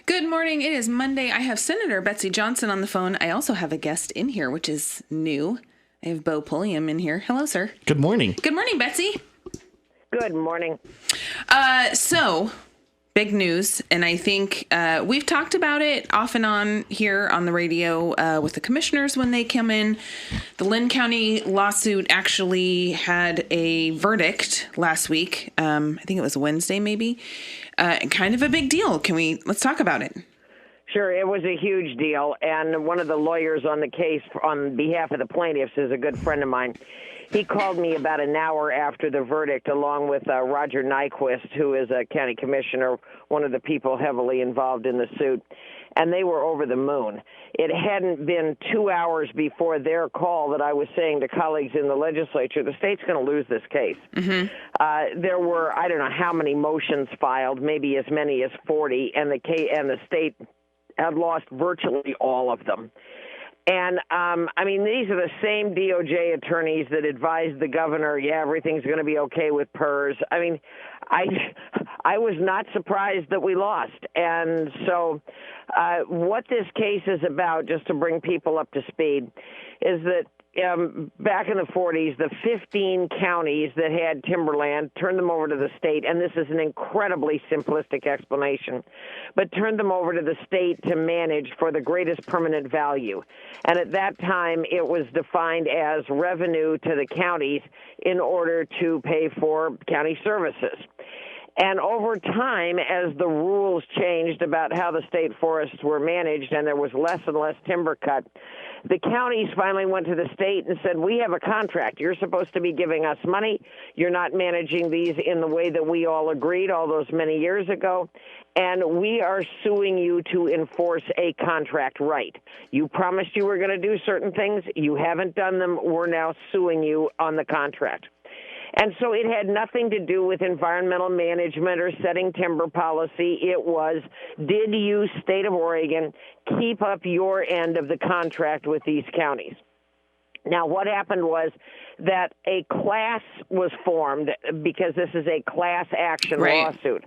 Good morning. It is Monday. I have Senator Betsy Johnson on the phone. I also have a guest in here, which is new. I have Bo Pulliam in here. Hello, sir. Good morning. Good morning, Betsy. Good morning. So, big news, and I think we've talked about it off and on here on the radio with the commissioners when they come in. The Lynn County lawsuit actually had a verdict last week. I think it was Wednesday, maybe. Kind of a big deal. Let's talk about it. Sure, it was a huge deal, and one of the lawyers on the case on behalf of the plaintiffs is a good friend of mine. He called me about an hour after the verdict, along with Roger Nyquist, who is a county commissioner, one of the people heavily involved in the suit, and they were over the moon. It hadn't been 2 hours before their call that I was saying to colleagues in the legislature, the state's going to lose this case. Mm-hmm. There were, I don't know how many motions filed, maybe as many as 40, and the state had lost virtually all of them. And, these are the same DOJ attorneys that advised the governor, everything's going to be okay with PERS. I was not surprised that we lost. And so what this case is about, just to bring people up to speed, is that back in the 40s, the 15 counties that had timberland turned them over to the state, and this is an incredibly simplistic explanation, but turned them over to the state to manage for the greatest permanent value. And at that time, it was defined as revenue to the counties in order to pay for county services. And over time, as the rules changed about how the state forests were managed and there was less and less timber cut, the counties finally went to the state and said, we have a contract. You're supposed to be giving us money. You're not managing these in the way that we all agreed all those many years ago. And we are suing you to enforce a contract right. You promised you were going to do certain things. You haven't done them. We're now suing you on the contract. And so it had nothing to do with environmental management or setting timber policy. It was, did you, state of Oregon, keep up your end of the contract with these counties? Now, what happened was that a class was formed because this is a class action lawsuit.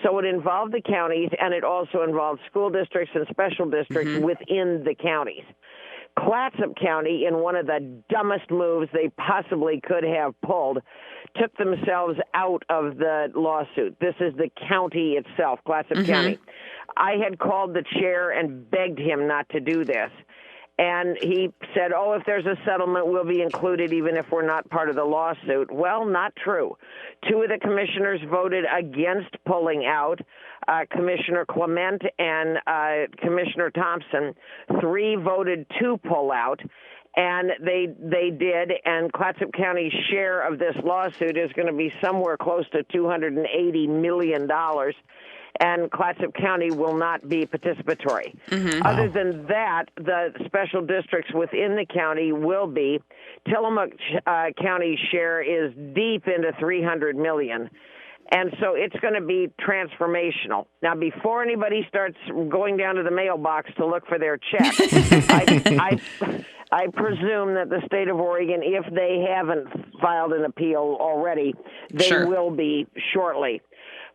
So it involved the counties, and it also involved school districts and special districts within the counties. Clatsop County, in one of the dumbest moves they possibly could have pulled, took themselves out of the lawsuit. This is the county itself, Clatsop County. I had called the chair and begged him not to do this. And he said, if there's a settlement, we'll be included even if we're not part of the lawsuit. Well, not true. 2 of the commissioners voted against pulling out, Commissioner Clement and Commissioner Thompson. 3 voted to pull out, and they did. And Clatsop County's share of this lawsuit is going to be somewhere close to $280 million. And Clatsop County will not be participatory. Other than that, the special districts within the county will be. Tillamook County's share is deep into $300 million. And so it's going to be transformational. Now, before anybody starts going down to the mailbox to look for their check, I presume that the state of Oregon, if they haven't filed an appeal already, they will be shortly.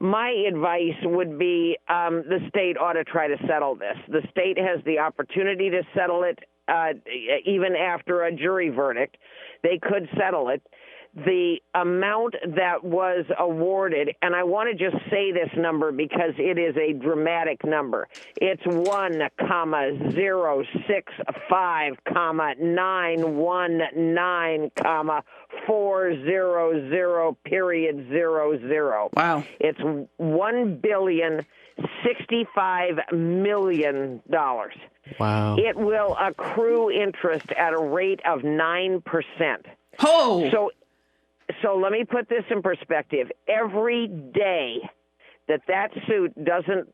My advice would be the state ought to try to settle this. The state has the opportunity to settle it even after a jury verdict. They could settle it. The amount that was awarded, and I want to just say this number because it is a dramatic number. It's 1,065,919,400.00. Wow. It's $1,065,000,000. Wow. It will accrue interest at a rate of 9%. Oh. So let me put this in perspective. Every day that suit doesn't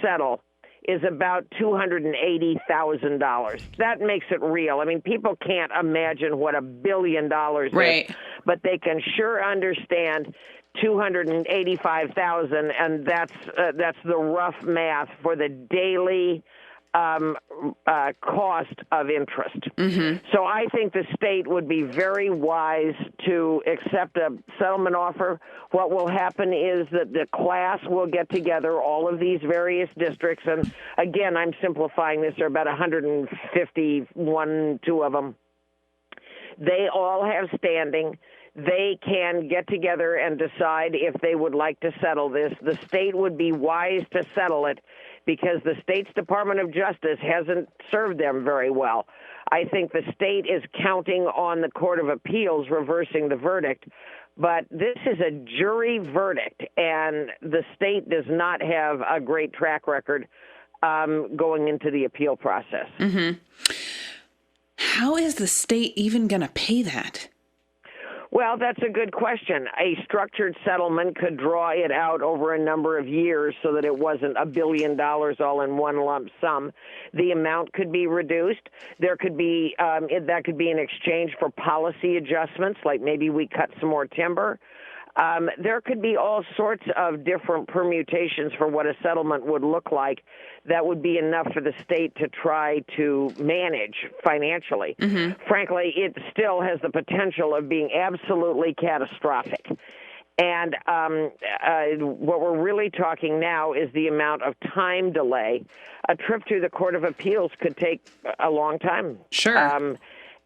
settle is about $280,000. That makes it real. I mean, people can't imagine what $1 billion is, but they can sure understand 285,000, and that's the rough math for the daily cost of interest. So I think the state would be very wise to accept a settlement offer. What will happen is that the class will get together, all of these various districts, and again, I'm simplifying this, there are about 151, two of them. They all have standing. They can get together and decide if they would like to settle this. The state would be wise to settle it because the state's Department of Justice hasn't served them very well. I think the state is counting on the Court of Appeals reversing the verdict, but this is a jury verdict, and the state does not have a great track record going into the appeal process. How is the state even going to pay that? Well, that's a good question. A structured settlement could draw it out over a number of years so that it wasn't $1 billion all in one lump sum. The amount could be reduced. There could be that could be in exchange for policy adjustments, like maybe we cut some more timber. There could be all sorts of different permutations for what a settlement would look like that would be enough for the state to try to manage financially. Frankly, it still has the potential of being absolutely catastrophic. And what we're really talking now is the amount of time delay. A trip through the Court of Appeals could take a long time. Sure.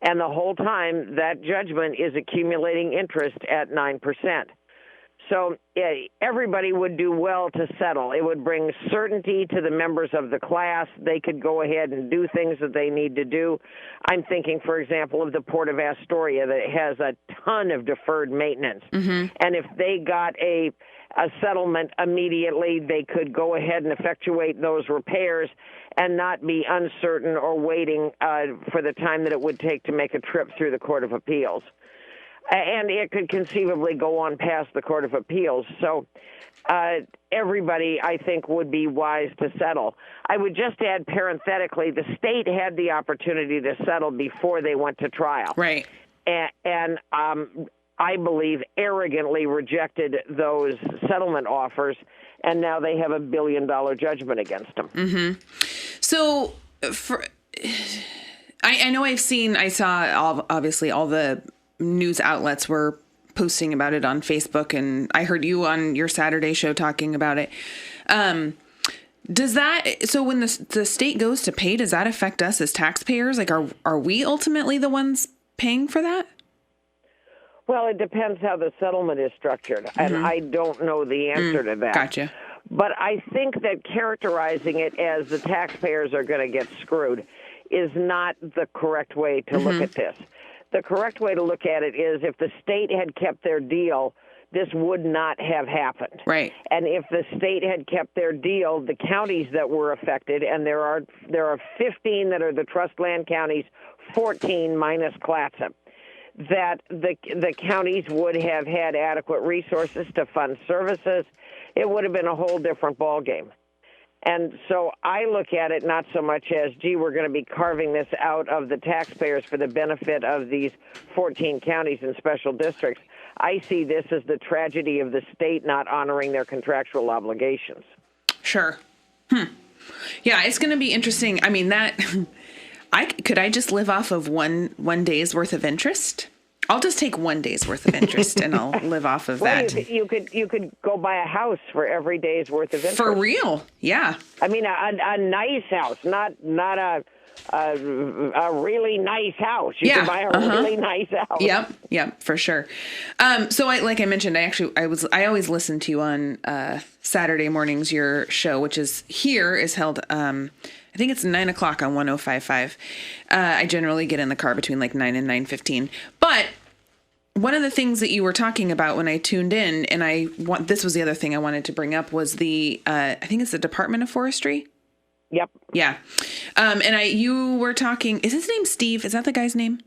And the whole time, that judgment is accumulating interest at 9%. So everybody would do well to settle. It would bring certainty to the members of the class. They could go ahead and do things that they need to do. I'm thinking, for example, of the Port of Astoria that has a ton of deferred maintenance. And if they got a settlement immediately, they could go ahead and effectuate those repairs and not be uncertain or waiting for the time that it would take to make a trip through the Court of Appeals. And it could conceivably go on past the Court of Appeals. So everybody, I think, would be wise to settle. I would just add parenthetically, the state had the opportunity to settle before they went to trial. Right. And I believe, arrogantly rejected those settlement offers, and now they have $1 billion judgment against them. So, I know I saw obviously all the news outlets were posting about it on Facebook, and I heard you on your Saturday show talking about it. So when the state goes to pay, does that affect us as taxpayers? Like, are we ultimately the ones paying for that? Well, it depends how the settlement is structured, and I don't know the answer to that. Gotcha. But I think that characterizing it as the taxpayers are going to get screwed is not the correct way to look at this. The correct way to look at it is if the state had kept their deal, this would not have happened. Right. And if the state had kept their deal, the counties that were affected, and there are 15 that are the trust land counties, 14 minus Clatsop, that the counties would have had adequate resources to fund services. It would have been a whole different ballgame. And so I look at it not so much as, gee, we're going to be carving this out of the taxpayers for the benefit of these 14 counties and special districts. I see this as the tragedy of the state not honoring their contractual obligations. Sure. Yeah, it's going to be interesting. I mean, could I just live off of one day's worth of interest? I'll just take 1 day's worth of interest and I'll live off of that. You could go buy a house for every day's worth of interest. For real? Yeah. I mean, a nice house, not a really nice house. You can buy a really nice house. Yep, for sure. So like I mentioned, I always listen to you on Saturday mornings. Your show, which is held. I think it's 9 o'clock on 105.5. I generally get in the car between like 9 and 9:15. But one of the things that you were talking about when I tuned in, and this was the other thing I wanted to bring up, was I think it's the Department of Forestry. Yep. Yeah. You were talking, is his name Steve? Is that the guy's name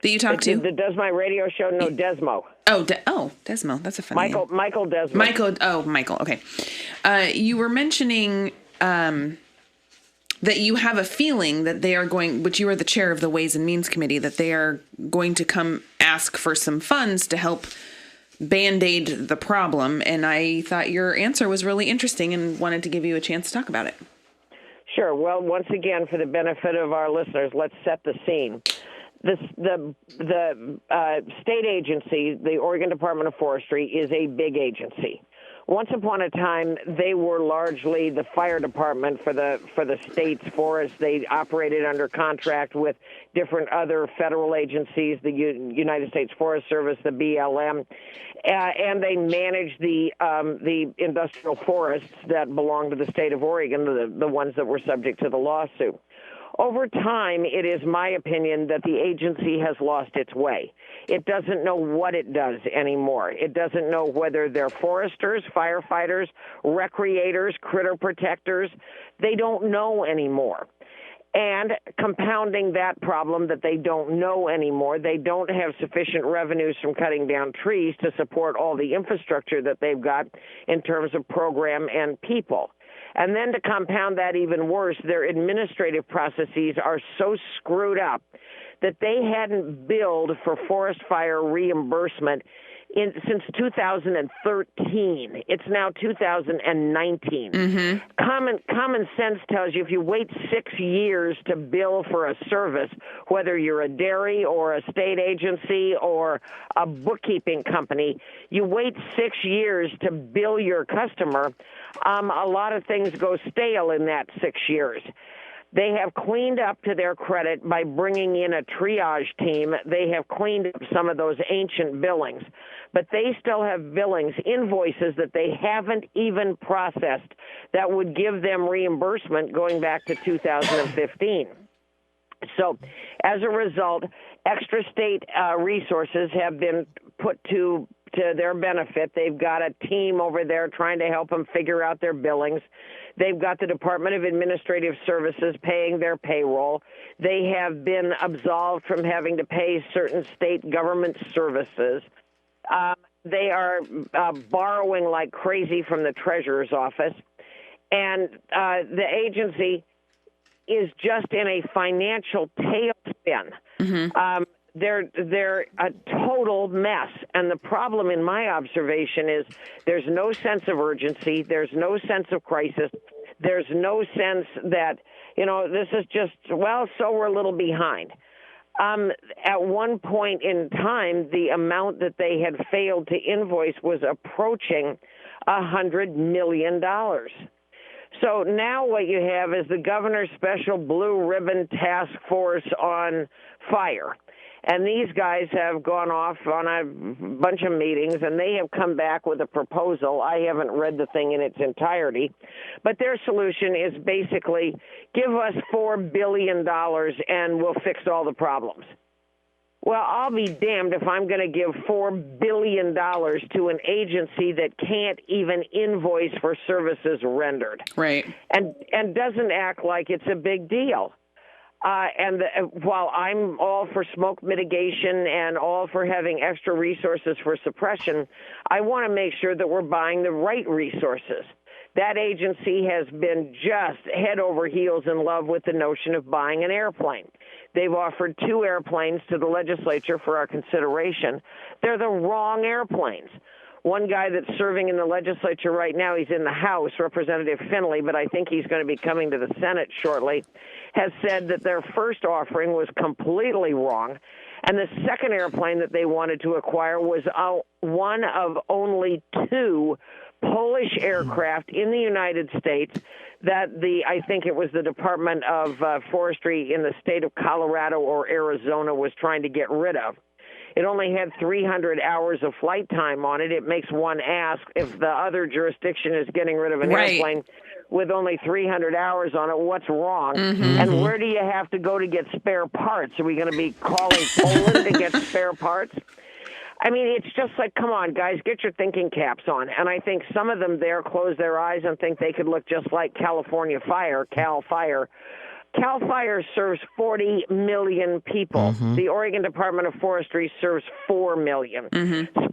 that you talked to? Does my radio show? No, Desmo. Desmo. That's a funny name. Michael Desmo. Michael. Okay. You were mentioning that you have a feeling that they are going, which you are the chair of the Ways and Means Committee, that they are going to come ask for some funds to help Band-Aid the problem. And I thought your answer was really interesting and wanted to give you a chance to talk about it. Sure. Well, once again, for the benefit of our listeners, let's set the scene. The state agency, the Oregon Department of Forestry, is a big agency. Once upon a time, they were largely the fire department for the state's forests. They operated under contract with different other federal agencies, the United States Forest Service, the BLM, and they managed the industrial forests that belong to the state of Oregon, the ones that were subject to the lawsuit. Over time, it is my opinion that the agency has lost its way. It doesn't know what it does anymore. It doesn't know whether they're foresters, firefighters, recreators, critter protectors. They don't know anymore. And compounding that problem that they don't know anymore, they don't have sufficient revenues from cutting down trees to support all the infrastructure that they've got in terms of program and people. And then to compound that even worse, their administrative processes are so screwed up that they hadn't billed for forest fire reimbursement since 2013. It's now 2019. Mm-hmm. Common sense tells you if you wait 6 years to bill for a service, whether you're a dairy or a state agency or a bookkeeping company, you wait 6 years to bill your customer, a lot of things go stale in that 6 years. They have cleaned up, to their credit, by bringing in a triage team. They have cleaned up some of those ancient billings. But they still have billings, invoices that they haven't even processed that would give them reimbursement going back to 2015. So as a result, extra state resources have been put to their benefit. They've got a team over there trying to help them figure out their billings. They've got the Department of Administrative Services paying their payroll. They have been absolved from having to pay certain state government services. They are borrowing like crazy from the Treasurer's office. And the agency is just in a financial tailspin. Mm-hmm. They're a total mess. And the problem, in my observation, is there's no sense of urgency. There's no sense of crisis. There's no sense that, this is just, so we're a little behind. At one point in time, the amount that they had failed to invoice was approaching $100 million. So now what you have is the governor's special blue ribbon task force on fire. And these guys have gone off on a bunch of meetings, and they have come back with a proposal. I haven't read the thing in its entirety. But their solution is basically give us $4 billion and we'll fix all the problems. Well, I'll be damned if I'm going to give $4 billion to an agency that can't even invoice for services rendered. Right. And doesn't act like it's a big deal. While I'm all for smoke mitigation and all for having extra resources for suppression, I want to make sure that we're buying the right resources. That agency has been just head over heels in love with the notion of buying an airplane. They've offered 2 airplanes to the legislature for our consideration. They're the wrong airplanes. One guy that's serving in the legislature right now, he's in the House, Representative Finley, but I think he's going to be coming to the Senate shortly, has said that their first offering was completely wrong. And the second airplane that they wanted to acquire was one of only 2 Polish aircraft in the United States that I think it was the Department of Forestry in the state of Colorado or Arizona was trying to get rid of. It only had 300 hours of flight time on it. It makes one ask if the other jurisdiction is getting rid of an airplane with only 300 hours on it, what's wrong? Mm-hmm. And where do you have to go to get spare parts? Are we going to be calling Poland to get spare parts? I mean, it's just like, come on, guys, get your thinking caps on. And I think some of them there close their eyes and think they could look just like California Fire, Cal Fire. Cal Fire serves 40 million people. Mm-hmm. The Oregon Department of Forestry serves 4 million. Mm-hmm.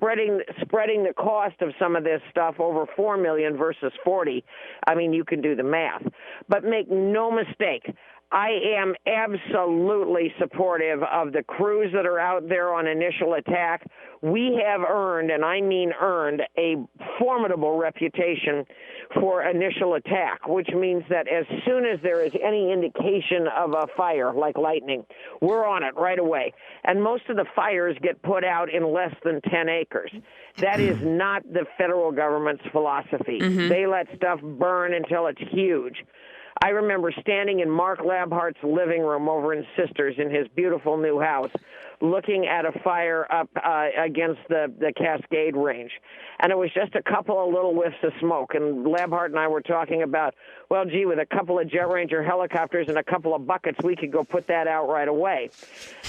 Spreading the cost of some of this stuff over 4 million versus 40, I mean, you can do the math. But make no mistake, I am absolutely supportive of the crews that are out there on initial attack. We have earned, and I mean earned, a formidable reputation for initial attack, which means that as soon as there is any indication of a fire, like lightning, we're on it right away. And most of the fires get put out in less than 10 acres. That is not the federal government's philosophy. They let stuff burn until it's huge. I remember standing in Mark Labhart's living room over in Sisters in his beautiful new house, looking at a fire up against the Cascade Range. And it was just a couple of little whiffs of smoke. And Labhart and I were talking about, well, gee, with a couple of Jet Ranger helicopters and a couple of buckets, we could go put that out right away.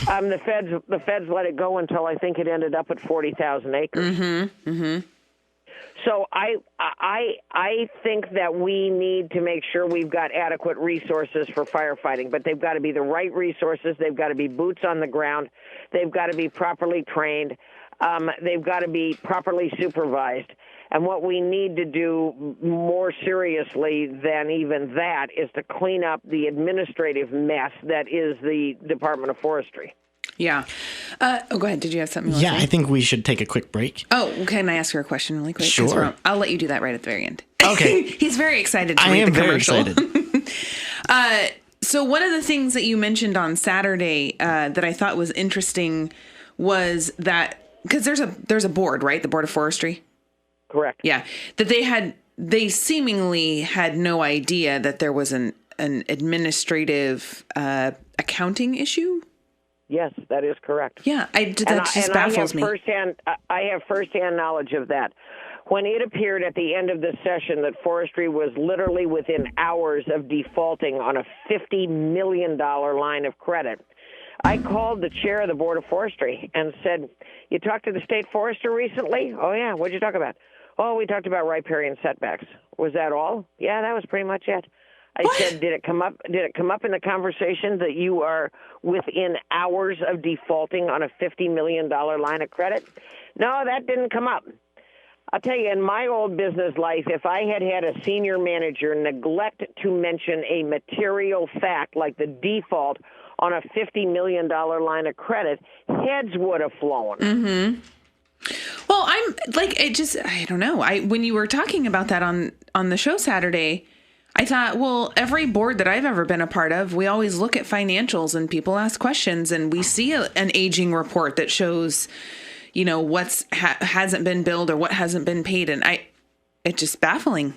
The feds let it go until I think it ended up at 40,000 acres. So I think that we need to make sure we've got adequate resources for firefighting, but they've got to be the right resources. They've got to be boots on the ground. They've got to be properly trained. They've got to be properly supervised. And what we need to do more seriously than even that is to clean up the administrative mess that is the Department of Forestry. Yeah. Go ahead. Did you have something you want to say? I think we should take a quick break. Oh, can I ask you a question really quick? Sure. I'll let you do that right at the very end. Okay. He's very excited to read the commercial. I am very excited. So one of the things that you mentioned on Saturday that I thought was interesting was that, because there's a board, right? The Board of Forestry? Correct. Yeah. That they seemingly had no idea that there was an administrative accounting issue. Yes, that is correct. Yeah, that just baffles me. I have firsthand knowledge of that. When it appeared at the end of the session that forestry was literally within hours of defaulting on a $50 million line of credit, I called the chair of the Board of Forestry and said, "You talked to the state forester recently?" "Oh, yeah. What'd you talk about?" "Oh, we talked about riparian setbacks." "Was that all?" "Yeah, that was pretty much it." I said, Did it come up in the conversation that you are within hours of defaulting on a $50 million line of credit?" "No, that didn't come up." I'll tell you, in my old business life, if I had had a senior manager neglect to mention a material fact like the default on a $50 million line of credit, heads would have flown. Well, I'm like, I don't know. When you were talking about that on the show Saturday, I thought, well, every board that I've ever been a part of, we always look at financials and people ask questions and we see an aging report that shows, what's hasn't been billed or what hasn't been paid. And it's just baffling.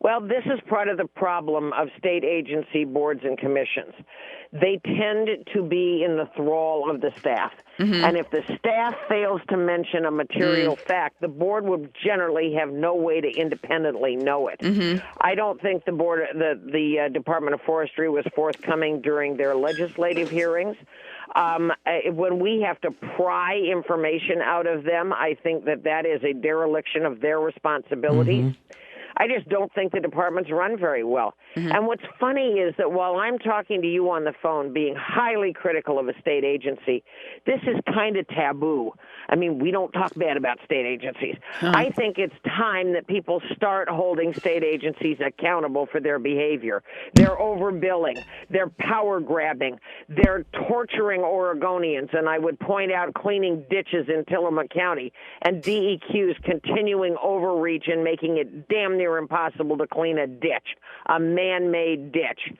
Well, this is part of the problem of state agency boards and commissions. They tend to be in the thrall of the staff. And if the staff fails to mention a material fact, the board would generally have no way to independently know it. I don't think the Department of Forestry was forthcoming during their legislative hearings. When we have to pry information out of them, I think that is a dereliction of their responsibilities. I just don't think the departments run very well. And what's funny is that while I'm talking to you on the phone being highly critical of a state agency, this is kind of taboo. I mean, we don't talk bad about state agencies. I think it's time that people start holding state agencies accountable for their behavior. They're overbilling. They're power grabbing. They're torturing Oregonians. And I would point out cleaning ditches in Tillamook County and DEQ's continuing overreach and making it damn near impossible to clean a ditch, a man-made ditch.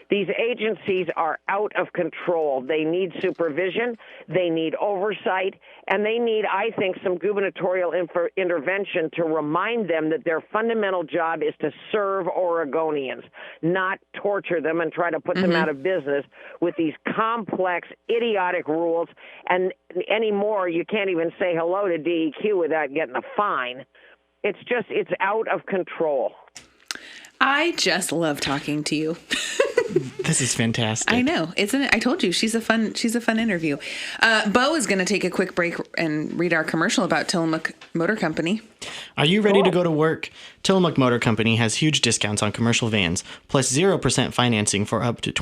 These agencies are out of control. They need supervision, they need oversight, and they need, I think, some gubernatorial intervention to remind them that their fundamental job is to serve Oregonians, not torture them and try to put them out of business with these complex, idiotic rules. And anymore, you can't even say hello to DEQ without getting a fine. It's out of control. I just love talking to you. This is fantastic. I know, isn't it? I told you she's a fun interview. Bo is going to take a quick break and read our commercial about Tillamook Motor Company. Are you ready to go to work? Tillamook Motor Company has huge discounts on commercial vans, plus 0% financing for up to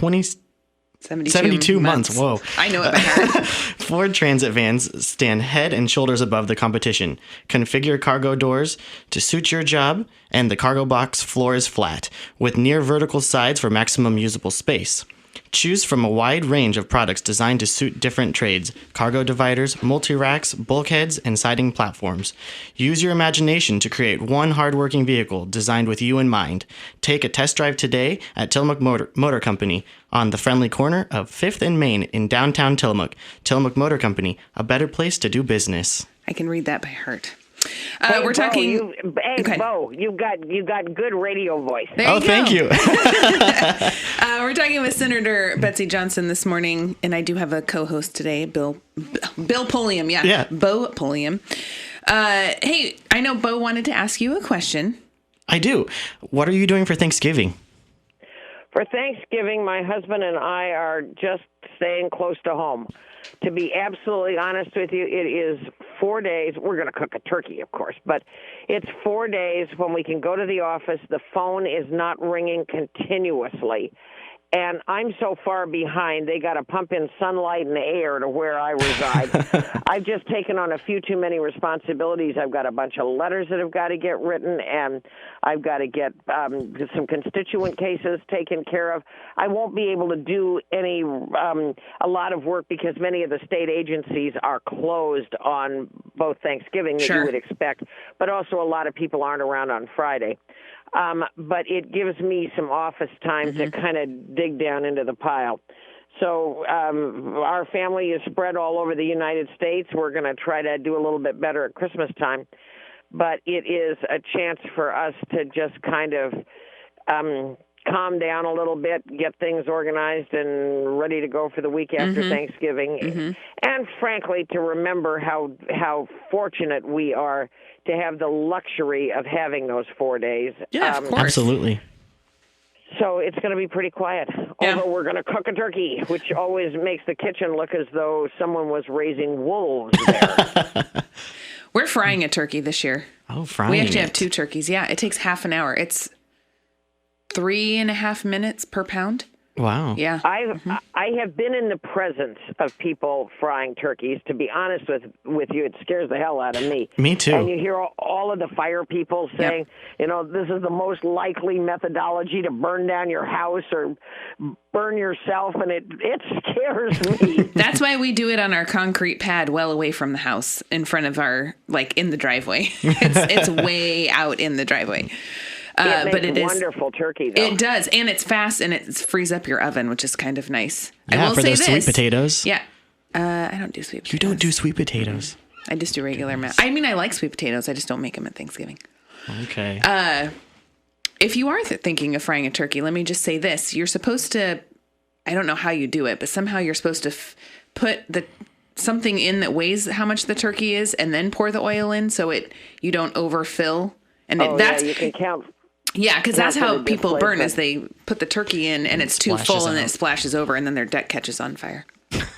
72 months. Whoa. I know it by heart. Ford Transit vans stand head and shoulders above the competition. Configure cargo doors to suit your job, and the cargo box floor is flat, with near vertical sides for maximum usable space. Choose from a wide range of products designed to suit different trades: cargo dividers, multi-racks, bulkheads, and siding platforms. Use your imagination to create one hardworking vehicle designed with you in mind. Take a test drive today at Tillamook Motor Company on the friendly corner of 5th and Main in downtown Tillamook. Tillamook Motor Company, a better place to do business. I can read that by heart. Hey, we're Bo, talking. Bo, you got good radio voice. There you go. Thank you. We're talking with Senator Betsy Johnson this morning, and I do have a co-host today, Bill Pulliam. Yeah. Bo Pulliam. Hey, I know Bo wanted to ask you a question. I do. What are you doing for Thanksgiving? For Thanksgiving, my husband and I are just staying close to home. To be absolutely honest with you, it is 4 days. We're going to cook a turkey, of course, but it's 4 days when we can go to the office. The phone is not ringing continuously. And I'm so far behind, they got to pump in sunlight and air to where I reside. I've just taken on a few too many responsibilities. I've got a bunch of letters that have got to get written, and I've got to get some constituent cases taken care of. I won't be able to do a lot of work because many of the state agencies are closed on both Thanksgiving, as you would expect, but also a lot of people aren't around on Friday. But it gives me some office time to kind of dig down into the pile. So our family is spread all over the United States. We're going to try to do a little bit better at Christmas time. But it is a chance for us to just kind of calm down a little bit, get things organized and ready to go for the week after Thanksgiving. And frankly, to remember how fortunate we are to have the luxury of having those 4 days. Yeah, of course. Absolutely. So it's going to be pretty quiet. Yeah. Although we're going to cook a turkey, which always makes the kitchen look as though someone was raising wolves there. We're frying a turkey this year. Oh, frying We actually have 2 turkeys. Yeah, it takes half an hour. It's 3.5 minutes per pound. Wow. Yeah. I have been in the presence of people frying turkeys. To be honest with you, it scares the hell out of me. Me too. And you hear all of the fire people saying, this is the most likely methodology to burn down your house or burn yourself, and it scares me. That's why we do it on our concrete pad well away from the house in front of our, in the driveway. It's way out in the driveway. But it is wonderful turkey, though. It does, and it's fast, and it frees up your oven, which is kind of nice. Yeah, I will for say those sweet potatoes. Yeah, I don't do sweet potatoes. You don't do sweet potatoes. I just do regular mashed. I mean, I like sweet potatoes. I just don't make them at Thanksgiving. Okay. If you are thinking of frying a turkey, let me just say this: you're supposed to. I don't know how you do it, but somehow you're supposed to put something in that weighs how much the turkey is, and then pour the oil in, so you don't overfill. And you can count. Yeah, because that's how people burn is they put the turkey in and it's too full and it splashes over and then their deck catches on fire.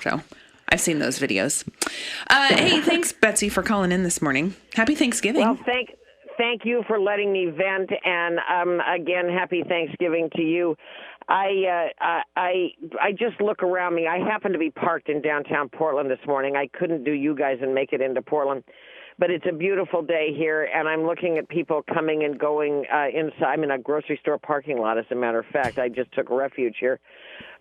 So I've seen those videos. Hey, thanks, Betsy, for calling in this morning. Happy Thanksgiving. Well, thank you for letting me vent. And again, happy Thanksgiving to you. I just look around me. I happen to be parked in downtown Portland this morning. I couldn't do you guys and make it into Portland. But it's a beautiful day here, and I'm looking at people coming and going inside. I'm in a grocery store parking lot, as a matter of fact. I just took refuge here.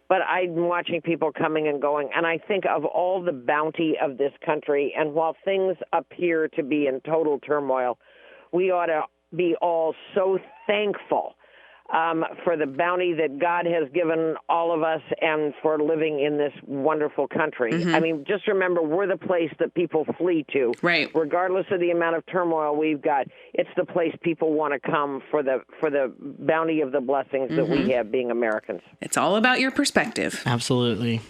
But I'm watching people coming and going, and I think of all the bounty of this country, and while things appear to be in total turmoil, we ought to be all so thankful for the bounty that God has given all of us and for living in this wonderful country. I mean, just remember, we're the place that people flee to. Right. Regardless of the amount of turmoil we've got, it's the place people want to come for the bounty of the blessings that we have being Americans. It's all about your perspective. Absolutely.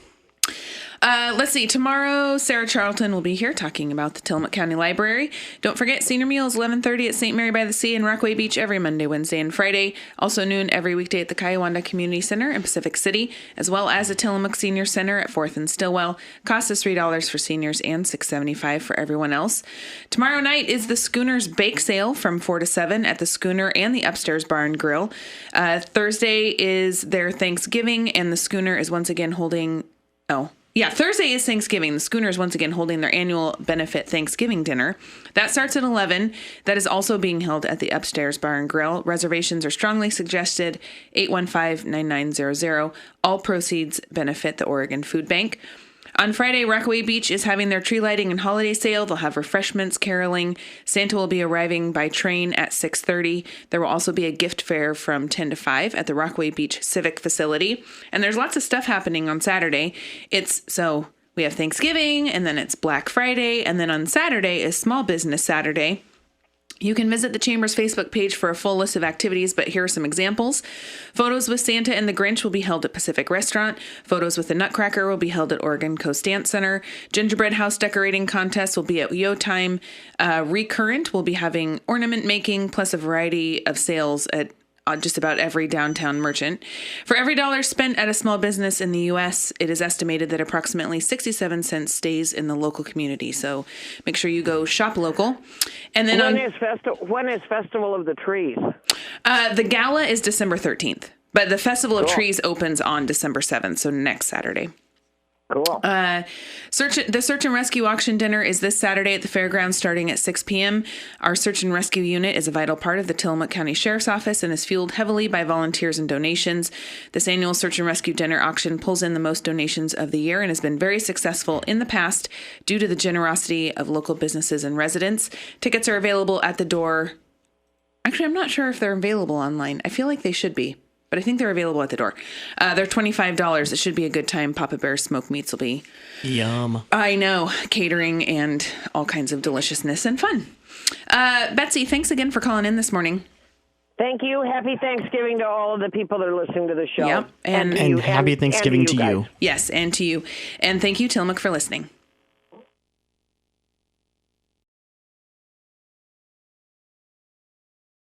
Let's see. Tomorrow, Sarah Charlton will be here talking about the Tillamook County Library. Don't forget, Senior Meals, 11:30 at St. Mary by the Sea in Rockaway Beach every Monday, Wednesday, and Friday. Also noon every weekday at the Kiowanda Community Center in Pacific City, as well as the Tillamook Senior Center at 4th and Stillwell. Cost is $3 for seniors and $6.75 for everyone else. Tomorrow night is the Schooner's Bake Sale from 4 to 7 at the Schooner and the Upstairs Bar and Grill. Thursday is their Thanksgiving, and the Schooner is once again holding... Yeah, Thursday is Thanksgiving. The Schooner is once again holding their annual benefit Thanksgiving dinner. That starts at 11. That is also being held at the Upstairs Bar and Grill. Reservations are strongly suggested, 815-9900. All proceeds benefit the Oregon Food Bank. On Friday, Rockaway Beach is having their tree lighting and holiday sale. They'll have refreshments, caroling. Santa will be arriving by train at 6:30. There will also be a gift fair from 10 to 5 at the Rockaway Beach Civic Facility. And there's lots of stuff happening on Saturday. We have Thanksgiving, and then it's Black Friday, and then on Saturday is Small Business Saturday. You can visit the Chamber's Facebook page for a full list of activities, but here are some examples. Photos with Santa and the Grinch will be held at Pacific Restaurant. Photos with the Nutcracker will be held at Oregon Coast Dance Center. Gingerbread house decorating contests will be at Yo Time. Recurrent will be having ornament making, plus a variety of sales at just about every downtown merchant. For every dollar spent at a small business in the U.S., it is estimated that approximately 67 cents stays in the local community. So make sure you go shop local. And then when is Festival of the Trees? The gala is December 13th, but the Festival of Trees opens on December 7th, so next Saturday. Cool. The search and rescue auction dinner is this Saturday at the fairgrounds starting at 6 p.m. Our search and rescue unit is a vital part of the Tillamook County Sheriff's Office and is fueled heavily by volunteers and donations. This annual search and rescue dinner auction pulls in the most donations of the year and has been very successful in the past due to the generosity of local businesses and residents. Tickets are available at the door. Actually, I'm not sure if they're available online. I feel like they should be, but I think they're available at the door. They're $25. It should be a good time. Papa Bear's smoked meats will be. Yum. I know. Catering and all kinds of deliciousness and fun. Betsy, thanks again for calling in this morning. Thank you. Happy Thanksgiving to all of the people that are listening to the show. Yep. And happy Thanksgiving to you. Yes, and to you. And thank you, Tillamook, for listening.